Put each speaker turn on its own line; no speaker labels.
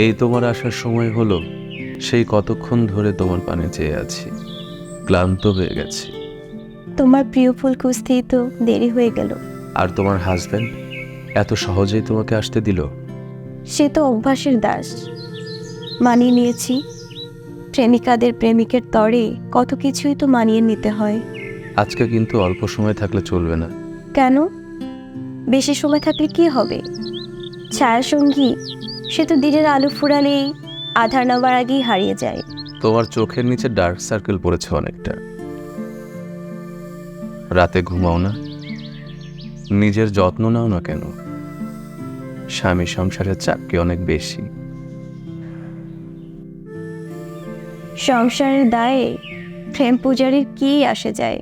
এই তোমার আসার সময় হলো, সেই কতক্ষণ ধরে তোমার পানে চেয়ে আছি, ক্লান্ত হয়ে গেছি।
তোমার প্রিয় ফুল খুঁজতেই তো দেরি হয়ে গেল।
আর তোমার হাজবেন্ড এত সহজেই তোমাকে আসতে দিল?
সে তো অভ্যাসের দাস, মানিয়ে নিয়েছি। প্রেমিকাদের প্রেমিকের তরে কত কিছুই তো মানিয়ে নিতে হয়।
আজকে কিন্তু অল্প সময় থাকলে চলবে না।
কেন? বেশি সময় থাকলে কি হবে? ছায়াসঙ্গী সে তো দিনের আলো ফুরালেই আধার নামার আগেই হারিয়ে যায়।
তোমার চোখের নিচে ডার্ক সার্কেল পড়েছে অনেকটা। রাতে ঘুমাও না, নিজের যত্ন নাও না কেন? স্বামী সংসারের চাপ কি অনেক বেশি?
সংসারের দায়ে প্রেম পূজারীর কি আসে যায়?